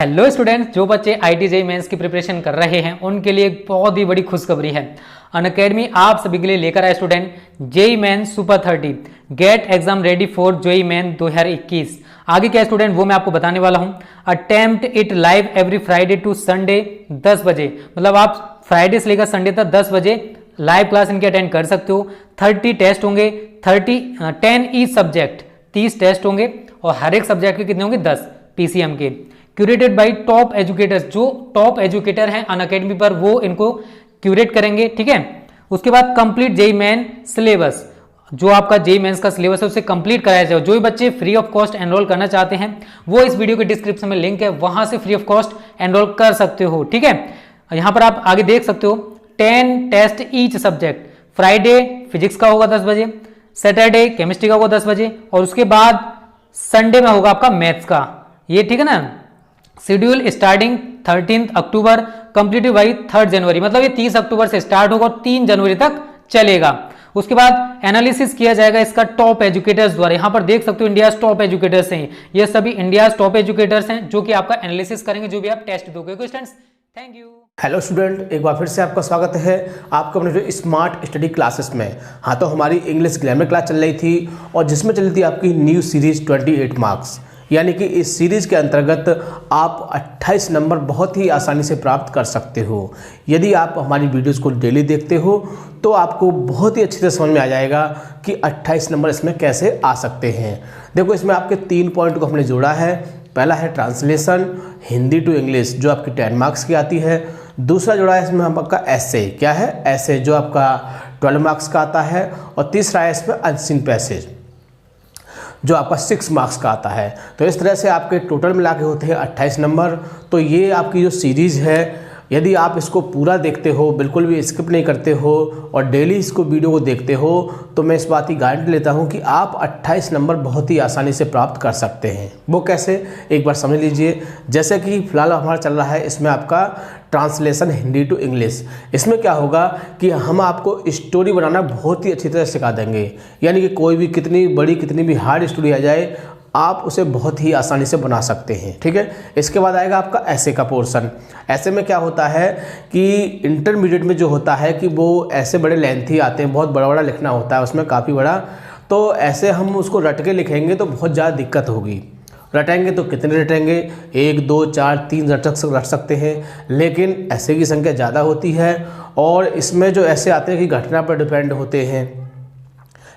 Hello students, जो बच्चे IIT JEE mains की प्रिपरेशन कर रहे हैं उनके लिए एक बहुत ही बड़ी खुशखबरी है। अनअकैडमी आप सभी के लिए लेकर आए student JEE mains super 30 get exam ready for JEE main 2021। आगे क्या स्टूडेंट वो मैं आपको बताने वाला हूं। Attempt it live every Friday to Sunday 10 बजे, मतलब आप फ्राइडे से लेकर संडे तक 10 बजे लाइव क्लास इनके अटेंड कर सकते हो। 30 टेस्ट होंगे, 10 ईच सब्जेक्ट, 30 टेस्ट होंगे और हर एक सब्जेक्ट के कितने होंगे 10 PCM के। क्यूरेटेड बाय टॉप एजुकेटर्स, जो टॉप एजुकेटर हैं अनअकैडमी पर वो इनको क्यूरेट करेंगे, ठीक है। उसके बाद कंप्लीट JEE मेन सिलेबस, जो आपका JEE मेंस का सिलेबस है उसे कंप्लीट कराया जाए। जो भी बच्चे फ्री ऑफ कॉस्ट एनरोल करना चाहते हैं वो इस वीडियो के डिस्क्रिप्शन में लिंक है, वहां से फ्री ऑफ कॉस्ट एनरोल कर सकते हो, ठीक है। यहां पर आप आगे देख सकते हो 10 test each subject. Friday physics का होगा 10 बजे, सैटरडे केमिस्ट्री का होगा 10 बजे और उसके बाद संडे में होगा आपका मैथ्स का, ये ठीक है ना। Schedule starting 13 October, completed by 3 जनवरी, मतलब ये 30 अक्टूबर से स्टार्ट होगा और 3 जनवरी तक चलेगा। उसके बाद एनालिसिस किया जाएगा इसका टॉप एजुकेटर्स द्वारा। यहां पर देख सकते हो इंडिया टॉप एजुकेटर्स हैं, ये सभी इंडिया टॉप एजुकेटर्स हैं जो कि आपका एनालिसिस करेंगे जो भी आप टेस्ट दोगे। Students thank you. Hello student, एक बार फिर से आपका स्वागत है आपको अपने जो स्मार्ट स्टडी क्लासेस में। हाँ, तो हमारी इंग्लिश ग्रामर क्लास चल रही थी और जिसमें चल रही थी आपकी न्यू सीरीज 28 मार्क्स, यानी कि इस सीरीज के अंतर्गत आप 28 नंबर बहुत ही आसानी से प्राप्त कर सकते हो। यदि आप हमारी वीडियोस को डेली देखते हो तो आपको बहुत ही अच्छी तरह समझ में आ जाएगा कि 28 नंबर इसमें कैसे आ सकते हैं। देखो, इसमें आपके 3 पॉइंट को हमने जोड़ा है। पहला है ट्रांसलेशन हिंदी टू इंग्लिश, जो आपकी 10 मार्क्स की आती है। दूसरा जोड़ा है इसमें आपका ऐसे, क्या है ऐसे, जो आपका 12 मार्क्स का आता है। और तीसरा है इसमें अनसीन पैसेज, जो आपका 6 मार्क्स का आता है। तो इस तरह से आपके टोटल मिला के होते हैं 28 नंबर। तो ये आपकी जो सीरीज़ है, यदि आप इसको पूरा देखते हो, बिल्कुल भी स्किप नहीं करते हो और डेली इसको वीडियो को देखते हो, तो मैं इस बात की गारंटी लेता हूं कि आप 28 नंबर बहुत ही आसानी से प्राप्त कर सकते हैं। वो कैसे, एक बार समझ लीजिए। जैसे कि फिलहाल हमारा चल रहा है इसमें आपका ट्रांसलेशन हिंदी टू इंग्लिश। इसमें क्या होगा कि हम आपको स्टोरी बनाना बहुत ही अच्छी तरह सिखा देंगे, यानी कि कोई भी कितनी बड़ी कितनी भी हार्ड स्टोरी आ जाए आप उसे बहुत ही आसानी से बना सकते हैं, ठीक है। इसके बाद आएगा आपका ऐसे का पोर्शन। ऐसे में क्या होता है कि इंटरमीडिएट में जो होता है कि वो ऐसे बड़े लेंथी आते हैं, बहुत बड़ा बड़ा लिखना होता है उसमें, काफ़ी बड़ा। तो ऐसे हम उसको रट के लिखेंगे तो बहुत ज़्यादा दिक्कत होगी। रटेंगे तो कितने रटेंगे, 1 2 4 3 रट सकते हैं, लेकिन ऐसे की संख्या ज़्यादा होती है। और इसमें जो ऐसे आते हैं कि घटना पर डिपेंड होते हैं,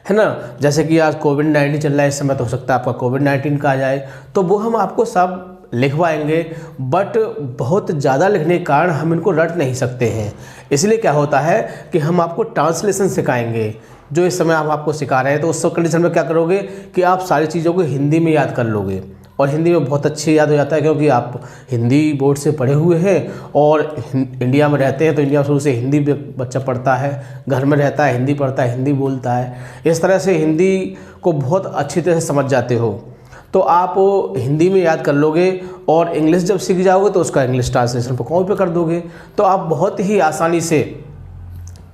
है ना। जैसे कि आज कोविड-19 चल रहा है इस समय, तो हो सकता है आपका कोविड-19 का आ जाए, तो वो हम आपको सब लिखवाएंगे, बट बहुत ज़्यादा लिखने के कारण हम इनको रट नहीं सकते हैं। इसलिए क्या होता है कि हम आपको ट्रांसलेशन सिखाएंगे, जो इस समय हम आपको सिखा रहे हैं। तो उस कंडीशन में क्या करोगे कि आप सारी चीज़ों को हिंदी में याद कर लोगे और हिंदी में बहुत अच्छे याद हो जाता है, क्योंकि आप हिंदी बोर्ड से पढ़े हुए हैं और इंडिया में रहते हैं। तो इंडिया में शुरू से हिंदी बच्चा पढ़ता है, घर में रहता है हिंदी पढ़ता है, हिंदी बोलता है। इस तरह से हिंदी को बहुत अच्छी तरह से समझ जाते हो, तो आप हिंदी में याद कर लोगे और इंग्लिश जब सीख जाओगे तो उसका इंग्लिश ट्रांसलेशन पर कॉपी पे कर दोगे। तो आप बहुत ही आसानी से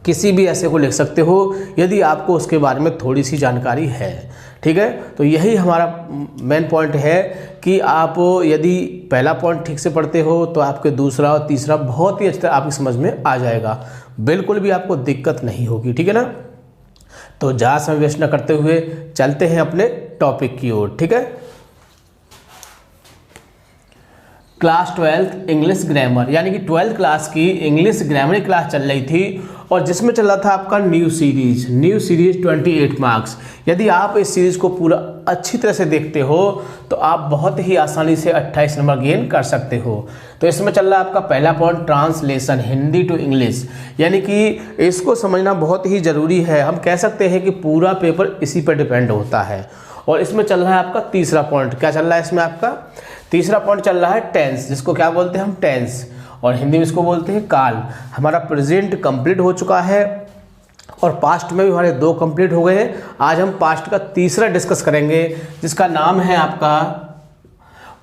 किसी भी ऐसे को लिख सकते हो यदि आपको उसके बारे में थोड़ी सी जानकारी है, ठीक है। तो यही हमारा मेन पॉइंट है कि आप यदि पहला पॉइंट ठीक से पढ़ते हो तो आपके दूसरा और तीसरा बहुत ही अच्छी तरह आपकी समझ में आ जाएगा, बिल्कुल भी आपको दिक्कत नहीं होगी, ठीक है ना। तो ज़्यादा समय वेस्ट न करते हुए चलते हैं अपने टॉपिक की ओर, ठीक है। क्लास 12 इंग्लिश ग्रामर, यानी कि 12th क्लास की इंग्लिश ग्रामर क्लास चल रही थी और जिसमें चल रहा था आपका न्यू सीरीज 28 मार्क्स। यदि आप इस सीरीज को पूरा अच्छी तरह से देखते हो तो आप बहुत ही आसानी से 28 नंबर गेन कर सकते हो। तो इसमें चल रहा है आपका पहला point translation Hindi to English, यानी कि इसको समझना बहुत ही ज़रूरी है। हम कह सकते हैं कि पूरा पेपर इसी पर डिपेंड होता है। और इसमें चल रहा है आपका तीसरा पॉइंट, क्या चल रहा है इसमें आपका तीसरा पॉइंट चल रहा है टेंस, जिसको क्या बोलते हैं हम टेंस, और हिंदी में इसको बोलते हैं काल। हमारा प्रेजेंट कंप्लीट हो चुका है और पास्ट में भी हमारे 2 कंप्लीट हो गए हैं। आज हम पास्ट का तीसरा डिस्कस करेंगे, जिसका नाम है आपका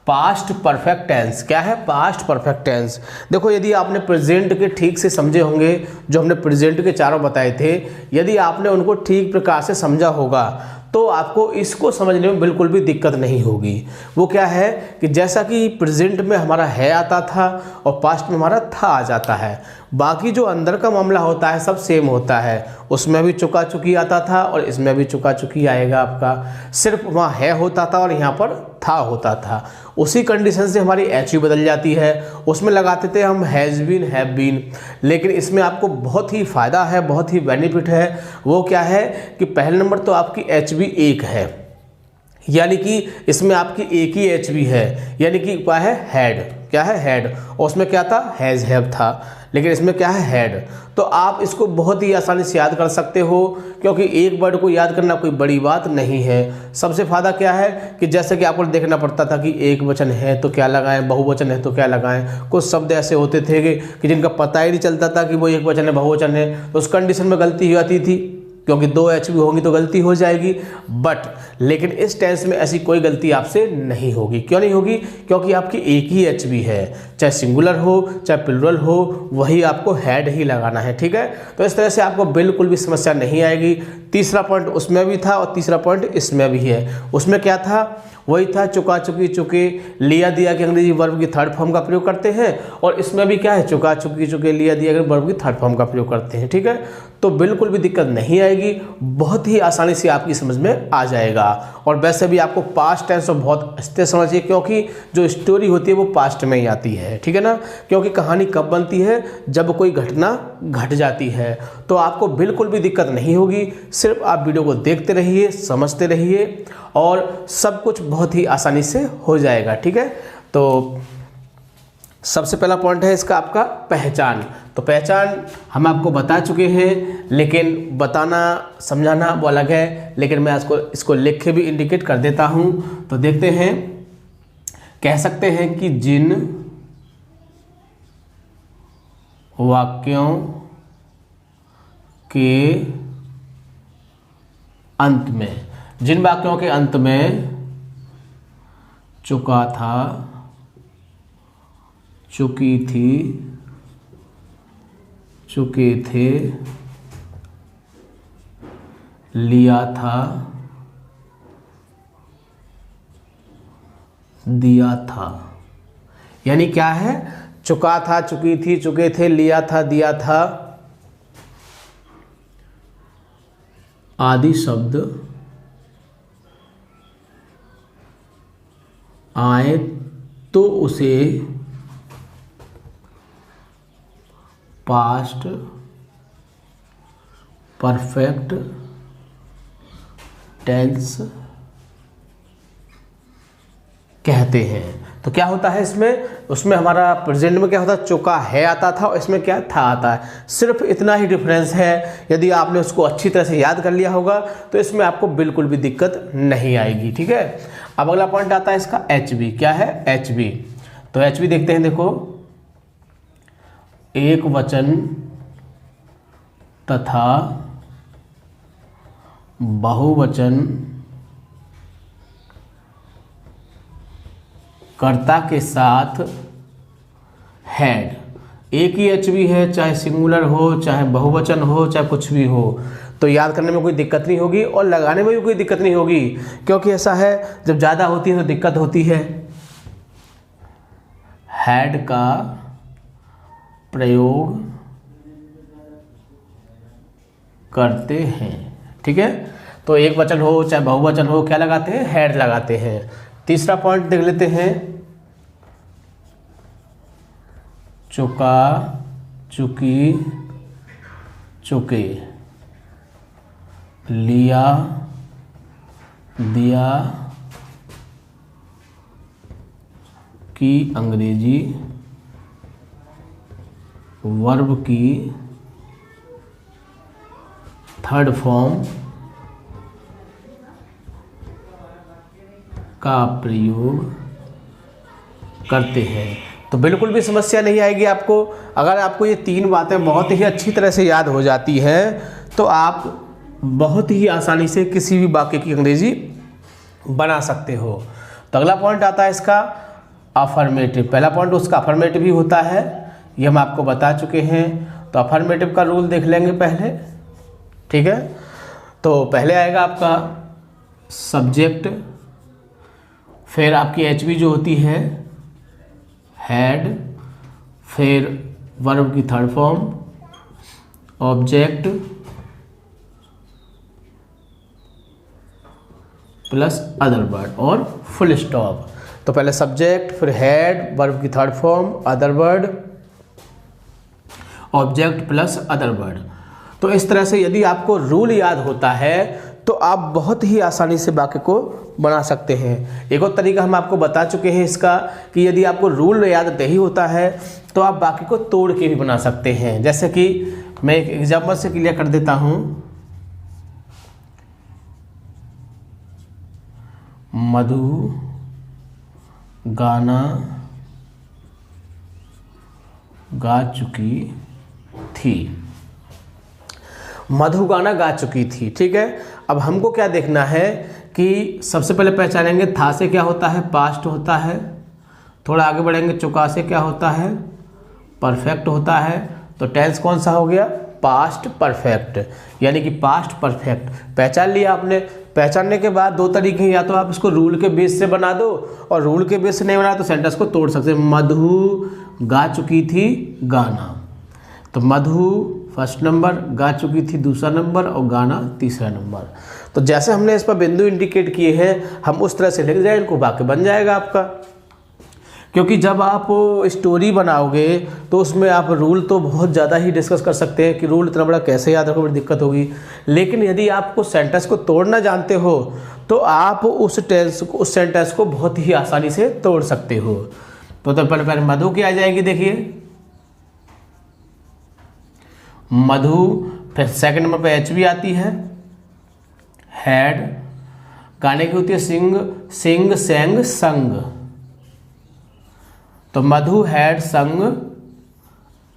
पास्ट परफेक्ट टेंस। क्या है पास्ट परफेक्ट टेंस। देखो, यदि आपने प्रेजेंट के ठीक से समझे होंगे, जो हमने प्रेजेंट के चारों बताए थे, यदि आपने उनको ठीक प्रकार से समझा होगा तो आपको इसको समझने में बिल्कुल भी दिक्कत नहीं होगी। वो क्या है कि जैसा कि प्रेजेंट में हमारा है आता था और पास्ट में हमारा था आ जाता है, बाकी जो अंदर का मामला होता है सब सेम होता है। उसमें भी चुका चुकी आता था और इसमें भी चुका चुकी आएगा आपका, सिर्फ वहाँ है होता था और यहाँ पर था होता था। उसी कंडीशन से हमारी एच भी बदल जाती है। उसमें लगाते थे हम हैज़ बीन, हैव बीन, लेकिन इसमें आपको बहुत ही फ़ायदा है, बहुत ही बेनिफिट है। वो क्या है कि पहले नंबर तो आपकी एच भी एक है, यानी कि इसमें आपकी एक ही एच भी है, यानी कि क्या है हैड, क्या है हैड, और उसमें क्या था हैज़ हैव था, लेकिन इसमें क्या है हैड। तो आप इसको बहुत ही आसानी से याद कर सकते हो, क्योंकि एक वर्ड को याद करना कोई बड़ी बात नहीं है। सबसे फ़ायदा क्या है कि जैसे कि आपको देखना पड़ता था कि एक वचन है तो क्या लगाएं, बहुवचन है तो क्या लगाएं। कुछ शब्द ऐसे होते थे कि जिनका पता ही नहीं चलता था कि वो एक वचन है बहुवचन है, तो उस कंडीशन में गलती हो जाती थी, क्योंकि दो एच भी होंगी तो गलती हो जाएगी। लेकिन इस टेंस में ऐसी कोई गलती आपसे नहीं होगी। क्यों नहीं होगी? क्योंकि आपकी एक ही एच भी है, चाहे सिंगुलर हो चाहे प्लुरल हो, वही आपको हैड ही लगाना है। ठीक है, तो इस तरह से आपको बिल्कुल भी समस्या नहीं आएगी। तीसरा पॉइंट उसमें भी था और तीसरा पॉइंट इसमें भी है। उसमें क्या था? वही था चुका चुकी चुके, लिया दिया के अंग्रेजी वर्ब की थर्ड फॉर्म का प्रयोग करते हैं, और इसमें भी क्या है चुका चुकी चुके, लिया दिया के वर्ब की थर्ड फॉर्म का प्रयोग करते हैं। ठीक है, तो बिल्कुल भी दिक्कत नहीं आएगी, बहुत ही आसानी से आपकी समझ में आ जाएगा। और वैसे भी आपको पास्ट टेंस तो बहुत अच्छे समझिए, क्योंकि जो स्टोरी होती है वो पास्ट में ही आती है। ठीक है ना, क्योंकि कहानी कब बनती है? जब कोई घटना घट जाती है। तो आपको बिल्कुल भी दिक्कत नहीं होगी, सिर्फ आप वीडियो को देखते रहिए, समझते रहिए, और सब कुछ बहुत ही आसानी से हो जाएगा। ठीक है, तो सबसे पहला पॉइंट है इसका आपका पहचान। तो पहचान हम आपको बता चुके हैं, लेकिन बताना समझाना वो अलग है, लेकिन मैं इसको लिख के भी इंडिकेट कर देता हूं। तो देखते हैं, कह सकते हैं कि जिन वाक्यों के अंत में, जिन वाक्यों के अंत में चुका था, चुकी थी, चुके थे, लिया था, दिया था, यानी क्या है? चुका था, चुकी थी, चुके थे, लिया था, दिया था आदि शब्द आए तो उसे पास्ट परफेक्ट टेंस कहते हैं। तो क्या होता है इसमें? उसमें हमारा प्रेजेंट में क्या होता है? चुका है आता था, और इसमें क्या था आता है। सिर्फ इतना ही डिफरेंस है। यदि आपने उसको अच्छी तरह से याद कर लिया होगा तो इसमें आपको बिल्कुल भी दिक्कत नहीं आएगी। ठीक है, अब अगला पॉइंट आता है इसका एच बी। क्या है? H B. तो एच बी देखते हैं, देखो, एक वचन तथा बहुवचन कर्ता के साथ हैड। एक ही एच बी है, चाहे सिंगुलर हो चाहे बहुवचन हो चाहे कुछ भी हो, तो याद करने में कोई दिक्कत नहीं होगी और लगाने में भी कोई दिक्कत नहीं होगी। क्योंकि ऐसा है, जब ज़्यादा होती है तो दिक्कत होती है। हैड का प्रयोग करते हैं। ठीक है, तो एक वचन हो चाहे बहुवचन हो, क्या लगाते हैं? हैड लगाते हैं। तीसरा पॉइंट देख लेते हैं, चुका, चुकी, चुके, लिया, दिया की अंग्रेजी वर्ब की थर्ड फॉर्म का प्रयोग करते हैं। तो बिल्कुल भी समस्या नहीं आएगी आपको। अगर आपको ये तीन बातें बहुत ही अच्छी तरह से याद हो जाती हैं तो आप बहुत ही आसानी से किसी भी वाक्य की अंग्रेजी बना सकते हो। तो अगला पॉइंट आता है इसका अफर्मेटिव। पहला पॉइंट उसका अफर्मेटिव ही होता है, ये हम आपको बता चुके हैं। तो अफर्मेटिव का रूल देख लेंगे पहले। ठीक है, तो पहले आएगा आपका सब्जेक्ट, फिर आपकी एचवी जो होती है हैड, फिर वर्ब की third form, object plus other word और फुल स्टॉप। तो पहले सब्जेक्ट, फिर हैड, वर्ब की third form, other word, object plus other word. तो इस तरह से यदि आपको रूल याद होता है तो आप बहुत ही आसानी से वाक्य को बना सकते हैं। एक और तरीका हम आपको बता चुके हैं इसका कि यदि आपको रूल याद नहीं होता है तो आप वाक्य को तोड़ के भी बना सकते हैं। जैसे कि मैं एक एग्जाम्पल से क्लियर कर देता हूँ। मधु गाना गा चुकी थी। मधु गाना गा चुकी थी, ठीक है। अब हमको क्या देखना है कि सबसे पहले पहचानेंगे था से क्या होता है, पास्ट होता है। थोड़ा आगे बढ़ेंगे, चुका से क्या होता है, परफेक्ट होता है। तो टेंस कौन सा हो गया, पास्ट परफेक्ट, यानी कि पास्ट परफेक्ट। पहचान लिया आपने। पहचानने के बाद दो तरीके हैं, या तो आप इसको रूल के बेस से बना दो, और रूल के बेस से नहीं बना तो सेंटेंस को तोड़ सकते हैं। मधु गा चुकी थी गाना, तो मधु फर्स्ट नंबर, गा चुकी थी दूसरा नंबर और गाना तीसरा नंबर। तो जैसे हमने इस पर बिंदु इंडिकेट किए हैं हम उस तरह से लिख जाए, इनको वाक्य बन जाएगा आपका। क्योंकि जब आप स्टोरी बनाओगे तो उसमें आप रूल तो बहुत ज़्यादा ही डिस्कस कर सकते हैं कि रूल इतना बड़ा कैसे याद रखो, बड़ी दिक्कत होगी। लेकिन यदि आपको सेंटेंस को तोड़ना जानते हो तो आप उस सेंटेंस को बहुत ही आसानी से तोड़ सकते हो। तो पहले मधु की आ जाएगी, देखिए मधु, फिर सेकंड नंबर पे एच भी आती है, हैड, गाने की होती है सिंग, सिंग सेंग संग। तो मधु हैड संग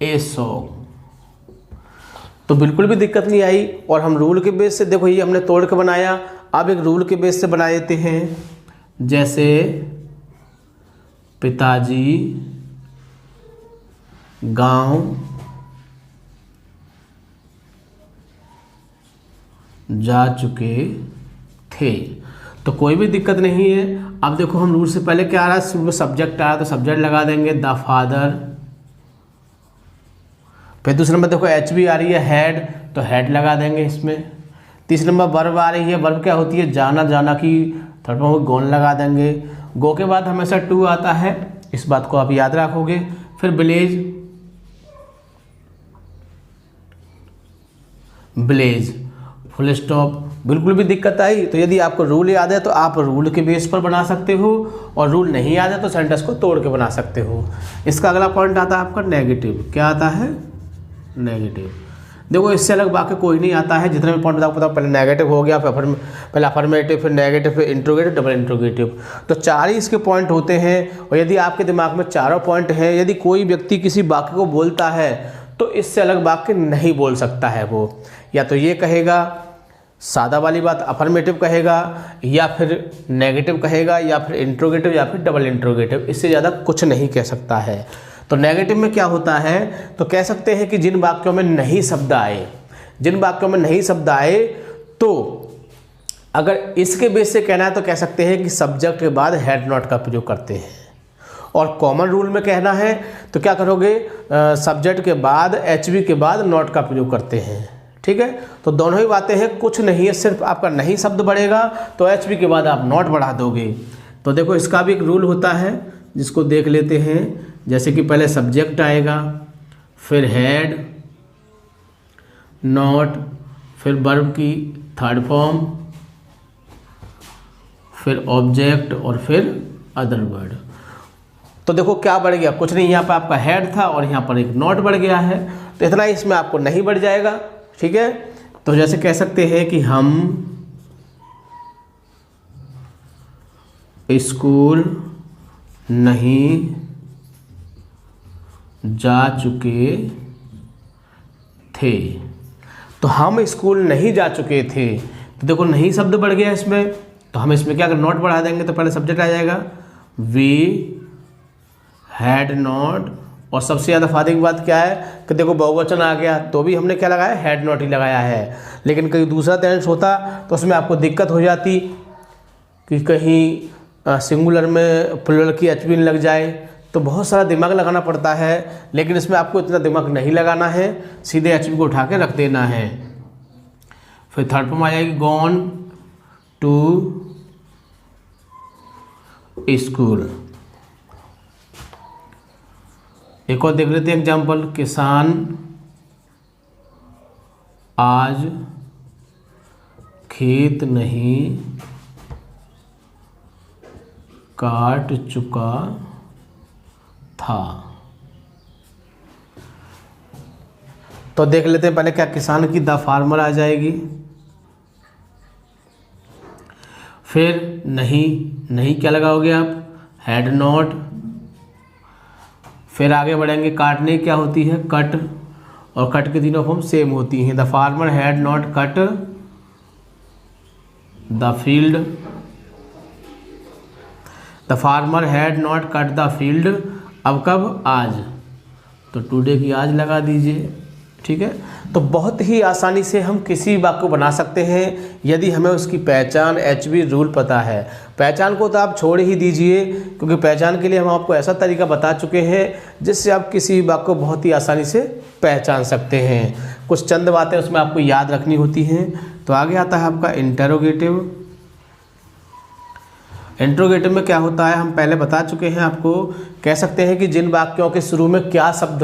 ए सॉन्ग। तो बिल्कुल भी दिक्कत नहीं आई। और हम रूल के बेस से, देखो ये हमने तोड़ के बनाया, अब एक रूल के बेस से बना देते हैं। जैसे पिताजी गांव जा चुके थे। तो कोई भी दिक्कत नहीं है। अब देखो हम रूल से पहले क्या आ रहा है, सब्जेक्ट आया तो सब्जेक्ट लगा देंगे द फादर। फिर दूसरे नंबर देखो एच भी आ रही है हैड, तो हैड लगा देंगे इसमें। तीसरे नंबर वर्ब आ रही है, वर्ब क्या होती है जाना, जाना की थर्ड फॉर्म गोन लगा देंगे। गो के बाद हमेशा टू आता है, इस बात को आप याद रखोगे। फिर विलेज, ब्लेज, फुल स्टॉप। बिल्कुल भी दिक्कत आई तो यदि आपको रूल याद है तो आप रूल के बेस पर बना सकते हो, और रूल नहीं याद है तो सेंटेंस को तोड़ के बना सकते हो। इसका अगला पॉइंट आता है आपका नेगेटिव। क्या आता है, नेगेटिव। देखो इससे अलग वाक्य कोई नहीं आता है। जितने भी पॉइंट बताओ, पहले नेगेटिव हो गया, पहले अफर्मेटिव, फिर नेगेटिव, फिर इंट्रोगेटिव, डबल इंट्रोगेटिव। तो 4 ही इसके पॉइंट होते हैं। और यदि आपके दिमाग में चारों पॉइंट हैं, यदि कोई व्यक्ति किसी वाक्य को बोलता है तो इससे अलग वाक्य नहीं बोल सकता है। वो या तो ये कहेगा सादा वाली बात, अफर्मेटिव कहेगा, या फिर नेगेटिव कहेगा, या फिर इंट्रोगेटिव, या फिर डबल इंट्रोगेटिव। इससे ज़्यादा कुछ नहीं कह सकता है। तो नेगेटिव में क्या होता है, तो कह सकते हैं कि जिन वाक्यों में नहीं शब्द आए, जिन वाक्यों में नहीं शब्द आए, तो अगर इसके बेस से कहना है तो कह सकते हैं कि सब्जेक्ट के बाद हैड नॉट का प्रयोग करते हैं। और कॉमन रूल में कहना है तो क्या करोगे, सब्जेक्ट के बाद एचवी के बाद नॉट का प्रयोग करते हैं। ठीक है, तो दोनों ही बातें हैं, कुछ नहीं है, सिर्फ आपका नहीं शब्द बढ़ेगा तो एचवी के बाद आप नॉट बढ़ा दोगे। तो देखो इसका भी एक रूल होता है जिसको देख लेते हैं। जैसे कि पहले सब्जेक्ट आएगा, फिर हैड, नॉट, फिर वर्ब की थर्ड फॉर्म, फिर ऑब्जेक्ट और फिर अदर वर्ड। तो देखो क्या बढ़ गया, कुछ नहीं, यहाँ पर आपका हैड था और यहाँ पर एक नॉट बढ़ गया है, तो इतना ही इसमें आपको नहीं बढ़ जाएगा। ठीक है, तो जैसे कह सकते हैं कि हम स्कूल नहीं जा चुके थे। तो हम स्कूल नहीं जा चुके थे, तो देखो नहीं शब्द बढ़ गया इसमें, तो हम इसमें क्या अगर नॉट बढ़ा देंगे तो पहले सब्जेक्ट आ जाएगा वी हैड नॉट। और सबसे ज़्यादा फायदे की बात क्या है कि देखो बहुवचन आ गया तो भी हमने क्या लगाया, हैड नॉट ही लगाया है। लेकिन कहीं दूसरा टेंस होता तो उसमें आपको दिक्कत हो जाती कि कहीं सिंगुलर में प्लूरल की एच भी लग जाए, तो बहुत सारा दिमाग लगाना पड़ता है, लेकिन इसमें आपको इतना दिमाग नहीं लगाना है, सीधे एच को उठा के रख देना है। फिर थर्ड फॉर्म आ जाएगी गॉन टू स्कूल। एक और देख लेते हैं एग्जाम्पल, किसान आज खेत नहीं काट चुका था। तो देख लेते हैं पहले क्या, किसान की द फार्मर आ जाएगी, फिर नहीं क्या लगाओगे आप, हैड नॉट, फिर आगे बढ़ेंगे, काटने क्या होती है, कट, और कट के तीनों फॉर्म सेम होती हैं। The farmer had not cut the field, the farmer had not cut the field, अब कब, आज, तो टुडे की आज लगा दीजिए। ठीक है, तो बहुत ही आसानी से हम किसी वाक्य को बना सकते हैं यदि हमें उसकी पहचान एचवी रूल पता है। पहचान को तो आप छोड़ ही दीजिए, क्योंकि पहचान के लिए हम आपको ऐसा तरीका बता चुके हैं जिससे आप किसी वाक्य को बहुत ही आसानी से पहचान सकते हैं। कुछ चंद बातें उसमें आपको याद रखनी होती हैं। तो आगे आता है आपका इंटरोगेटिव। इंटरोगेटिव में क्या होता है, हम पहले बता चुके हैं आपको। कह सकते हैं कि जिन वाक्यों के शुरू में क्या शब्द,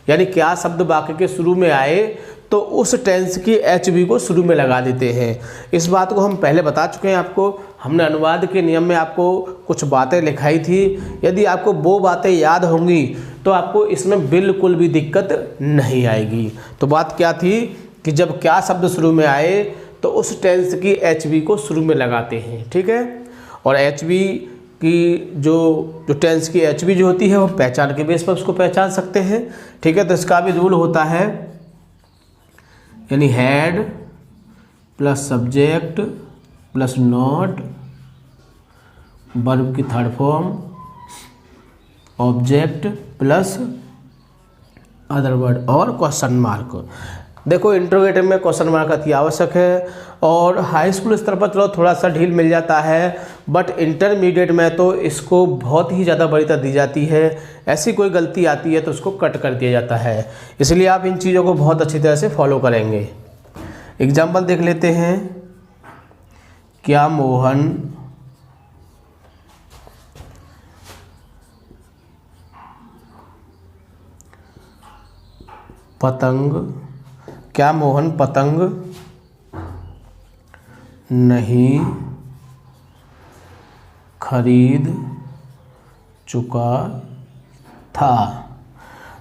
यानी क्या शब्द वाक्य के शुरू में आए तो उस टेंस की एच बी को शुरू में लगा देते हैं। इस बात को हम पहले बता चुके हैं आपको। हमने अनुवाद के नियम में आपको कुछ बातें लिखाई थी। यदि आपको वो बातें याद होंगी तो आपको इसमें बिल्कुल भी दिक्कत नहीं आएगी। तो बात क्या थी कि जब क्या शब्द शुरू में आए तो उस टेंस की एच बी को शुरू में लगाते हैं। ठीक है, और एच बी की जो टेंस की एच बी जो होती है वो पहचान के बेस पर उसको पहचान सकते हैं। ठीक है, तो इसका भी रूल होता है, यानी had plus subject plus not, verb की third form, object plus other word और क्वेश्चन मार्क। देखो इंट्रोगेटिव में क्वेश्चन मार्क अति आवश्यक है, और हाई स्कूल स्तर पर चलो थोड़ा सा ढील मिल जाता है, बट इंटरमीडिएट में तो इसको बहुत ही ज़्यादा वरीयता दी जाती है। ऐसी कोई गलती आती है तो उसको कट कर दिया जाता है, इसलिए आप इन चीज़ों को बहुत अच्छी तरह से फॉलो करेंगे। एग्जाम्पल देख लेते हैं, क्या मोहन पतंग नहीं खरीद चुका था।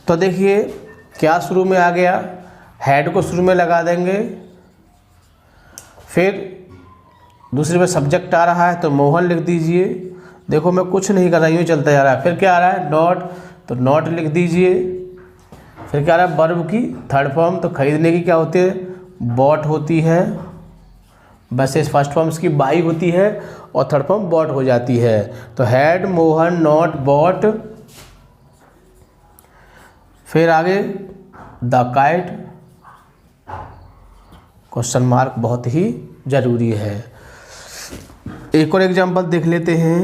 तो देखिए क्या शुरू में आ गया, हैड को शुरू में लगा देंगे, फिर दूसरे में सब्जेक्ट आ रहा है तो मोहन लिख दीजिए। देखो मैं कुछ नहीं कर रहा, यूँ चलता जा रहा है। फिर क्या आ रहा है, नॉट, तो नॉट लिख दीजिए। फिर क्या आ रहा है, वर्ब की थर्ड फॉर्म, तो खरीदने की क्या होती है, बॉट होती है। वैसे फर्स्ट फॉर्म की बाई होती है और थर्ड फॉर्म बॉट हो जाती है। तो हैड मोहन नॉट बॉट। फिर आगे द काइट, क्वेश्चन मार्क बहुत ही जरूरी है। एक और एग्जांपल देख लेते हैं,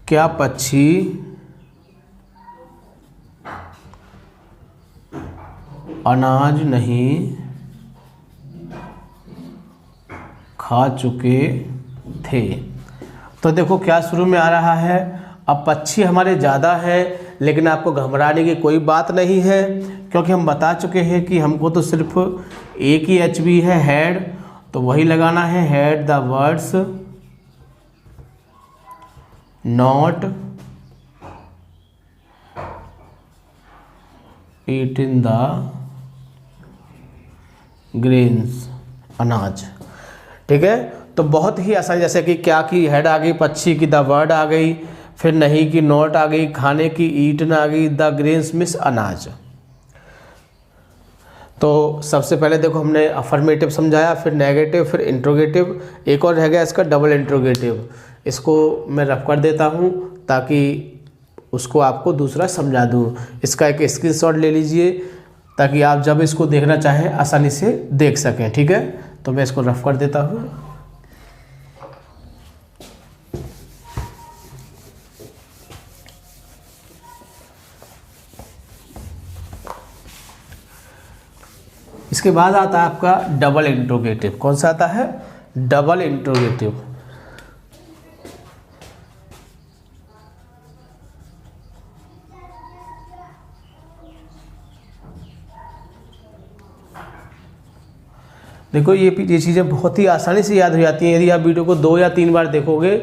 क्या पक्षी अनाज नहीं खा चुके थे। तो देखो क्या शुरू में आ रहा है, अब पक्षी हमारे ज़्यादा है, लेकिन आपको घबराने की कोई बात नहीं है, क्योंकि हम बता चुके हैं कि हमको तो सिर्फ एक ही एच बी है, हैड, तो वही लगाना है। Had the words not eaten the grains, अनाज। ठीक है, तो बहुत ही आसान, जैसे कि क्या की हेड आ गई, पक्षी की द वर्ड आ गई, फिर नहीं की नॉट आ गई, खाने की ईटन आ गई, द ग्रेन्स मिस अनाज। तो सबसे पहले देखो हमने अफर्मेटिव समझाया, फिर नेगेटिव, फिर इंट्रोगेटिव, एक और रह गया इसका डबल इंट्रोगेटिव। इसको मैं रफ कर देता हूँ ताकि उसको आपको दूसरा समझा दूँ। इसका एक स्क्रीनशॉट ले लीजिए ताकि आप जब इसको देखना चाहें आसानी से देख सकें। ठीक है, तो मैं इसको रफ कर देता हूँ। इसके बाद आता है आपका डबल इंट्रोगेटिव। कौन सा आता है? Double interrogative. देखो ये चीज़ें बहुत ही आसानी से याद हो जाती हैं। यदि आप वीडियो को 2 या 3 बार देखोगे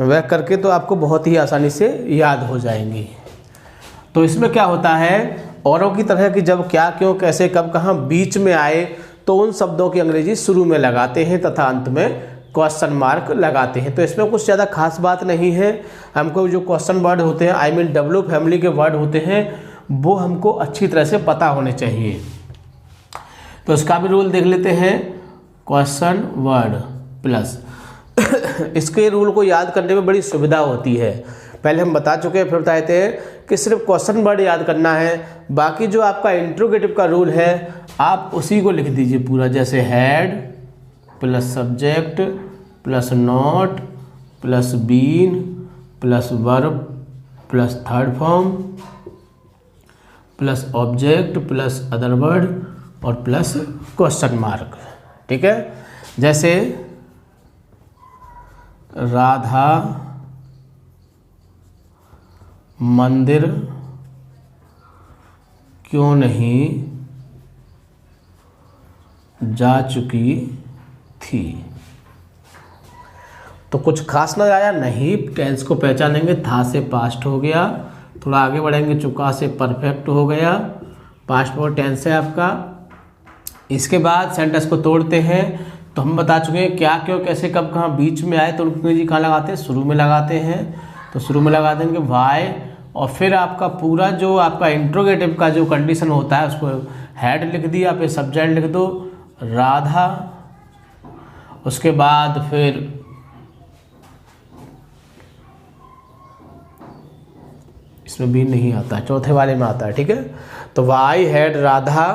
वह करके तो आपको बहुत ही आसानी से याद हो जाएंगी। तो इसमें क्या होता है, औरों की तरह कि जब क्या, क्यों, कैसे, कब, कहाँ बीच में आए तो उन शब्दों की अंग्रेजी शुरू में लगाते हैं तथा अंत में क्वेश्चन मार्क लगाते हैं। तो इसमें कुछ ज़्यादा खास बात नहीं है। हमको जो क्वेश्चन वर्ड होते हैं, आई मीन डब्ल्यू फैमिली के वर्ड होते हैं, वो हमको अच्छी तरह से पता होने चाहिए। तो इसका भी रूल देख लेते हैं। क्वेश्चन वर्ड प्लस इसके रूल को याद करने में बड़ी सुविधा होती है। पहले हम बता चुके हैं, फिर बताते हैं कि सिर्फ क्वेश्चन वर्ड याद करना है। बाकी जो आपका इंट्रोगेटिव का रूल है आप उसी को लिख दीजिए पूरा, जैसे had plus subject plus not plus been plus verb plus third form plus object plus other word और प्लस क्वेश्चन मार्क। ठीक है, जैसे राधा मंदिर क्यों नहीं जा चुकी थी। तो कुछ खास नजर आया नहीं। टेंस को पहचानेंगे, था से पास्ट हो गया, थोड़ा आगे बढ़ेंगे, चुका से परफेक्ट हो गया, पास्ट पर टेंस है आपका। इसके बाद सेंटेंस को तोड़ते हैं। तो हम बता चुके हैं क्या, क्यों, कैसे, कब, कहाँ बीच में आए तो उनको जी कहाँ लगाते हैं, शुरू में लगाते हैं। तो शुरू में लगा देंगे वाई, और फिर आपका पूरा जो आपका इंट्रोगेटिव का जो कंडीशन होता है उसको हेड लिख दिया, फिर सब्जेक्ट लिख दो राधा, उसके बाद फिर इसमें भी नहीं आता, चौथे वाले में आता है। ठीक है, तो वाई हैड राधा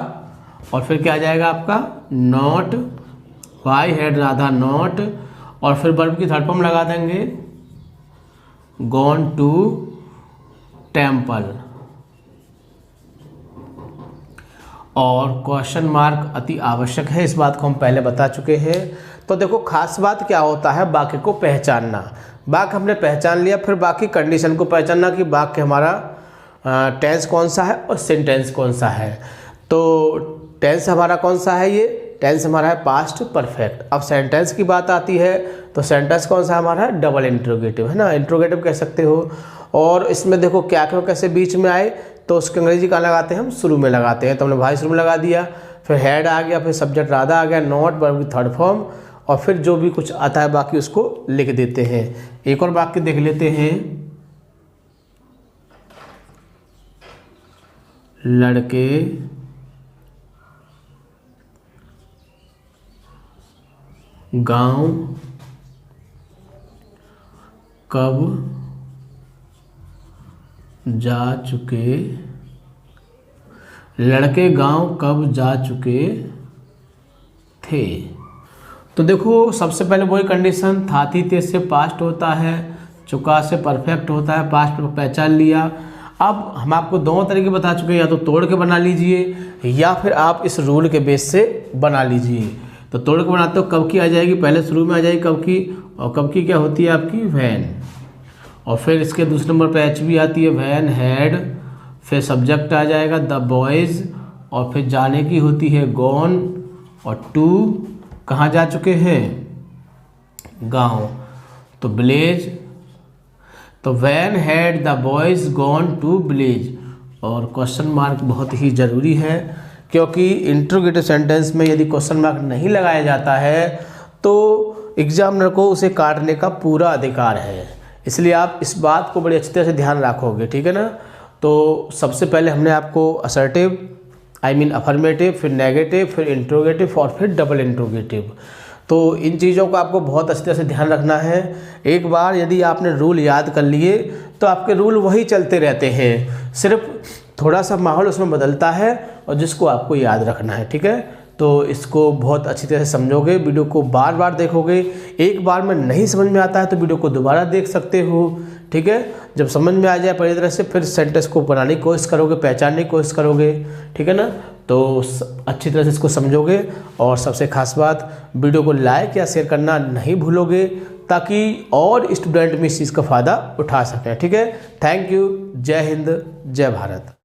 और फिर क्या आ जाएगा आपका not, why had Radha not, और फिर वर्ब की थर्ड फॉर्म लगा देंगे गॉन टू टेम्पल, और क्वेश्चन मार्क अति आवश्यक है, इस बात को हम पहले बता चुके हैं। तो देखो खास बात क्या होता है, वाक्य को पहचानना। वाक्य हमने पहचान लिया, फिर बाकी कंडीशन को पहचानना कि वाक्य हमारा टेंस कौन सा है और सेंटेंस कौन सा है। तो टेंस हमारा कौन सा है, ये टेंस हमारा है पास्ट परफेक्ट। अब सेंटेंस की बात आती है तो सेंटेंस कौन सा हमारा है, डबल इंट्रोगेटिव है ना, इंट्रोगेटिव कह सकते हो। और इसमें देखो क्या क्यों कैसे बीच में आए तो उसके अंग्रेजी कहाँ लगाते हैं, हम शुरू में लगाते हैं। तो हमने भाई शुरू में लगा दिया, फिर हेड आ गया, फिर सब्जेक्ट राधा आ गया, नॉट वर्ब की थर्ड फॉर्म, और फिर जो भी कुछ आता है बाकी उसको लिख देते हैं। एक और वाक्य देख लेते हैं, लड़के गांव कब जा चुके, लड़के गांव कब जा चुके थे। तो देखो सबसे पहले वही कंडीशन, था थी थे से पास्ट होता है, चुका से परफेक्ट होता है, पास्ट पर पहचान लिया। अब हम आपको दोनों तरीके बता चुके हैं, या तो तोड़ के बना लीजिए या फिर आप इस रूल के बेस से बना लीजिए। तो तोड़ के बनाते हो कब की आ जाएगी, पहले शुरू में आ जाएगी कब की, और कब की क्या होती है आपकी वैन, और फिर इसके दूसरे नंबर पे एच भी आती है वैन हैड, फिर सब्जेक्ट आ जाएगा द बॉयज़, और फिर जाने की होती है गॉन, और टू कहाँ जा चुके हैं, गांव, तो विलेज। तो when had the boys gone to village, और क्वेश्चन मार्क बहुत ही ज़रूरी है, क्योंकि इंट्रोगेटिव सेंटेंस में यदि क्वेश्चन मार्क नहीं लगाया जाता है तो एग्जामिनर को उसे काटने का पूरा अधिकार है। इसलिए आप इस बात को बड़ी अच्छी तरह से ध्यान रखोगे, ठीक है ना। तो सबसे पहले हमने आपको असर्टिव आई मीन अफर्मेटिव, फिर नेगेटिव, फिर इंट्रोगेटिव और फिर डबल इंट्रोगेटिव। तो इन चीज़ों को आपको बहुत अच्छी तरह से ध्यान रखना है। एक बार यदि आपने रूल याद कर लिए तो आपके रूल वही चलते रहते हैं, सिर्फ थोड़ा सा माहौल उसमें बदलता है और जिसको आपको याद रखना है, ठीक है। तो इसको बहुत अच्छी तरह से समझोगे, वीडियो को बार बार देखोगे। एक बार में नहीं समझ में आता है तो वीडियो को दोबारा देख सकते हो, ठीक है। जब समझ में आ जाए पूरी तरह से फिर सेंटेंस को बनाने की कोशिश करोगे, पहचानने की कोशिश करोगे, ठीक है ना। तो अच्छी तरह से इसको समझोगे और सबसे खास बात, वीडियो को लाइक या शेयर करना नहीं भूलोगे ताकि और स्टूडेंट भी इस चीज़ का फ़ायदा उठा सकें, ठीक है। Thank you. जय हिंद, जय भारत।